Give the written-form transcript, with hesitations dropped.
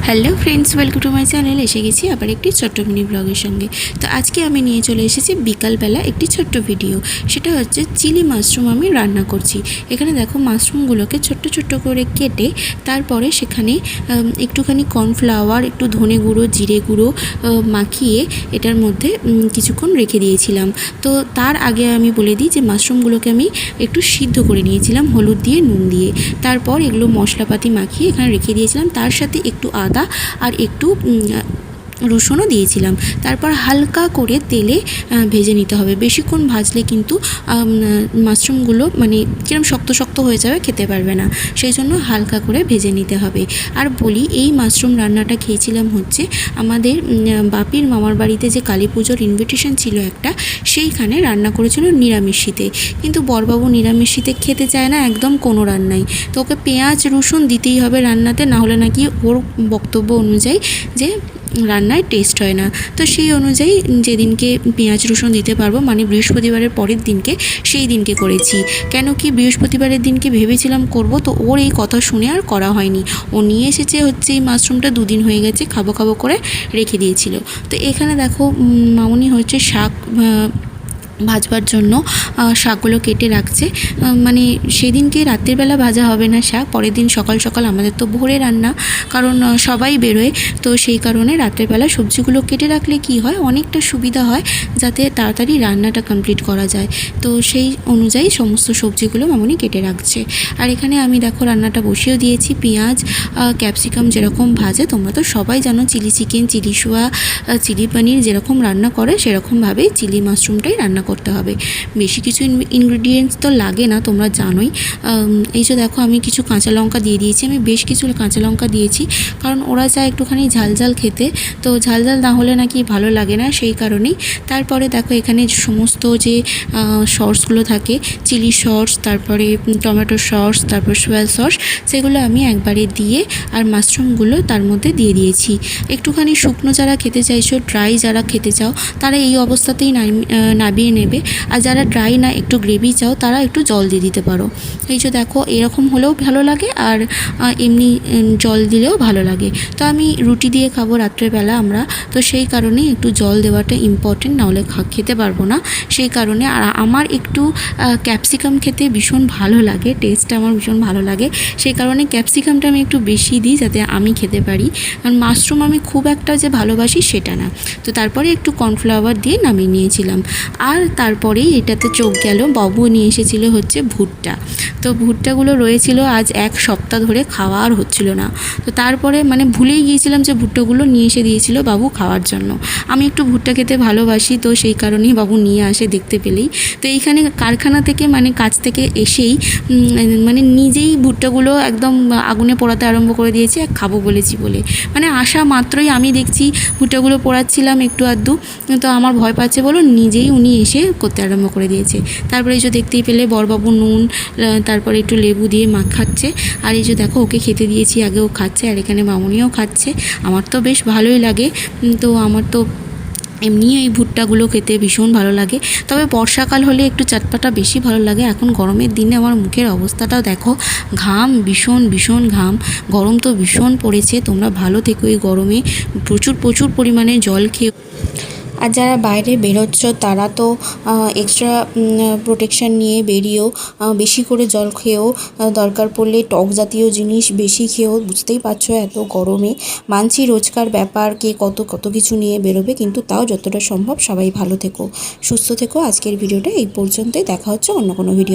Hello friends, welcome to my channel. এসে গেছি আবার একটি ছোট্ট মিনি ব্লগের সঙ্গে। তো আজকে আমি নিয়ে চলে এসেছি বিকালবেলা একটি ছোট্ট ভিডিও। সেটা হচ্ছে চিলি মাশরুম আমি রান্না করছি। এখানে দেখো, মাশরুমগুলোকে ছোট্ট ছোট্ট করে কেটে তারপরে সেখানে একটুখানি কর্নফ্লাওয়ার, একটু ধনে গুঁড়ো, জিরে গুঁড়ো মাখিয়ে এটার মধ্যে কিছুক্ষণ রেখে দিয়েছিলাম। তো তার আগে আমি বলে দিই যে মাশরুমগুলোকে আমি একটু সিদ্ধ করে নিয়েছিলাম হলুদ দিয়ে, নুন দিয়ে। তারপর এগুলো মশলাপাতি মাখিয়ে এখানে রেখে দিয়েছিলাম। তার সাথে একটু আদা আর একটু রসুনও দিয়েছিলাম। তারপর হালকা করে তেলে ভেজে নিতে হবে। বেশিক্ষণ ভাজলে কিন্তু মাশরুমগুলো মানে কিরম শক্ত শক্ত হয়ে যাবে, খেতে পারবে না। সেই জন্য হালকা করে ভেজে নিতে হবে। আর বলি, এই মাশরুম রান্নাটা খেয়েছিলাম হচ্ছে আমাদের বাপির মামার বাড়িতে, যে কালী পুজোর ইনভিটেশন ছিল একটা, সেইখানে রান্না করেছিল নিরামিষিতে। কিন্তু বরবাবু নিরামিষিতে খেতে চায় না একদম কোনো রান্নাই। তো ওকে পেঁয়াজ রসুন দিতেই হবে রান্নাতে, নাহলে নাকি ওর বক্তব্য অনুযায়ী যে রান্নায় টেস্ট হয় না। তো সেই অনুযায়ী যেদিনকে পেঁয়াজ রসুন দিতে পারবো, মানে বৃহস্পতিবারের পরের দিনকে, সেই দিনকে করেছি। কেন কি বৃহস্পতিবারের দিনকে ভেবেছিলাম করব, তো ওর এই কথা শুনে আর করা হয়নি। ও নিয়ে এসেছে হচ্ছে এই মাশরুমটা, 2 দিন হয়ে গেছে, খাবো খাবো করে রেখে দিয়েছিল। তো এখানে দেখো, মামুনি হচ্ছে শাক ভাজবার জন্য শাকগুলো কেটে রাখছে। মানে সেদিনকে রাত্রিবেলা ভাজা হবে না শাক, পরের দিন সকাল সকাল, আমাদের তো ভোরে রান্না, কারণ সবাই বেরোয়। তো সেই কারণে রাত্রিবেলা সবজিগুলো কেটে রাখলে কি হয়, অনেকটা সুবিধা হয়, যাতে তাড়াতাড়ি রান্নাটা কমপ্লিট করা যায়। তো সেই অনুযায়ী সমস্ত সবজিগুলো মামুনি কেটে রাখছে। আর এখানে আমি দেখো রান্নাটা বসিয়েও দিয়েছি। পেঁয়াজ ক্যাপসিকাম যেরকম ভাজে, তোমরা তো সবাই জানো, chilli chicken, chilli soya, chilli পনির যেরকম রান্না করে, সেরকমভাবেই চিলি মাশরুমটাই রান্না করতে হবে। বেশি কিছু ইনগ্রিডিয়েন্টস তো লাগে না, তোমরা জানোই। এই যে দেখো, আমি কিছু কাঁচা লঙ্কা দিয়ে দিয়েছি। আমি বেশ কিছু কাঁচা লঙ্কা দিয়েছি, কারণ ওরা চায় একটুখানি ঝাল ঝাল খেতে। তো ঝাল ঝাল না হলে নাকি ভালো লাগে না, সেই কারণেই। তারপরে দেখো, এখানে সমস্ত যে সসগুলো থাকে, চিলি সস, তারপরে টমেটো সস, তারপর সোয়া সস, সেগুলো আমি একবারে দিয়ে আর মাশরুমগুলো তার মধ্যে দিয়ে দিয়েছি। একটুখানি শুকনো যারা খেতে চাইছো, ড্রাই যারা খেতে চাও, তারা এই অবস্থাতেই নামিয়ে নেবে। আর যারা ড্রাই না, একটু গ্রেভি চাও, তারা একটু জল দিয়ে দিতে পারো। এই যে দেখো, এরকম হলেও ভালো লাগে, আর এমনি জল দিলেও ভালো লাগে। তো আমি রুটি দিয়ে খাবো রাত্রেবেলা আমরা, তো সেই কারণে একটু জল দেওয়াটা ইম্পর্টেন্ট, নাহলে খেতে পারবো না। সেই কারণে। আর আমার একটু ক্যাপসিকাম খেতে ভীষণ ভালো লাগে, টেস্টটা আমার ভীষণ ভালো লাগে। সেই কারণে ক্যাপসিকামটা আমি একটু বেশি দিই, যাতে আমি খেতে পারি। কারণ মাশরুম আমি খুব একটা যে ভালোবাসি সেটা না। তো তারপরে একটু কর্নফ্লাওয়ার দিয়ে নামিয়ে নিয়েছিলাম। আর তারপরেই এটাতে চোখ গেল, বাবু নিয়ে এসেছিলো হচ্ছে ভুট্টা। তো ভুট্টাগুলো রয়েছিল আজ 1 সপ্তাহ ধরে, খাওয়া আর হচ্ছিল না। তো তারপরে মানে ভুলেই গিয়েছিলাম যে ভুট্টাগুলো নিয়ে এসে দিয়েছিল বাবু খাওয়ার জন্য। আমি একটু ভুট্টা খেতে ভালোবাসি, তো সেই কারণেই বাবু নিয়ে আসে দেখতে পেলেই। তো এইখানে কারখানা থেকে, মানে কাজ থেকে এসেই মানে নিজেই ভুট্টাগুলো একদম আগুনে পোড়াতে আরম্ভ করে দিয়েছে, খাবো বলেছি বলে। মানে আসা মাত্রই আমি দেখছি ভুট্টাগুলো পোড়াচ্ছিলাম একটু আধটু, তো আমার ভয় পাচ্ছে বলো, নিজেই উনি এসে করতে আরম্ভ করে দিয়েছে। তারপরে এই যে দেখতেই পেলে, বড়বাবু নুন, তারপরে একটু লেবু দিয়ে খাচ্ছে। আর এই যে দেখো, ওকে খেতে দিয়েছি, আগে ও খাচ্ছে, আর এখানে মামুনিও খাচ্ছে। আমার তো বেশ ভালোই লাগে। তো আমার তো এমনি এই ভুট্টাগুলো খেতে ভীষণ ভালো লাগে। তবে বর্ষাকাল হলে একটু চটপাটা বেশি ভালো লাগে। এখন গরমের দিনে আমার মুখের অবস্থাটাও দেখো, ঘাম, ভীষণ ভীষণ ঘাম। গরম তো ভীষণ পড়েছে। তোমরা ভালো থেকো এই গরমে, প্রচুর প্রচুর পরিমাণে জল খেয়ে। আর যারা বাইরে বেরোচ্ছ, তারা তো এক্সট্রা প্রোটেকশান নিয়ে বেরিয়েও, বেশি করে জল খেয়েও, দরকার পড়লে টক জাতীয় জিনিস বেশি খেয়েও। বুঝতেই পারছো এত গরমে। মানছি রোজকার ব্যাপার, কে কত কত কিছু নিয়ে বেরোবে, কিন্তু তাও যতটা সম্ভব সবাই ভালো থেকো, সুস্থ থেকো। আজকের ভিডিওটা এই পর্যন্তই, দেখা হচ্ছে অন্য কোনো ভিডিও।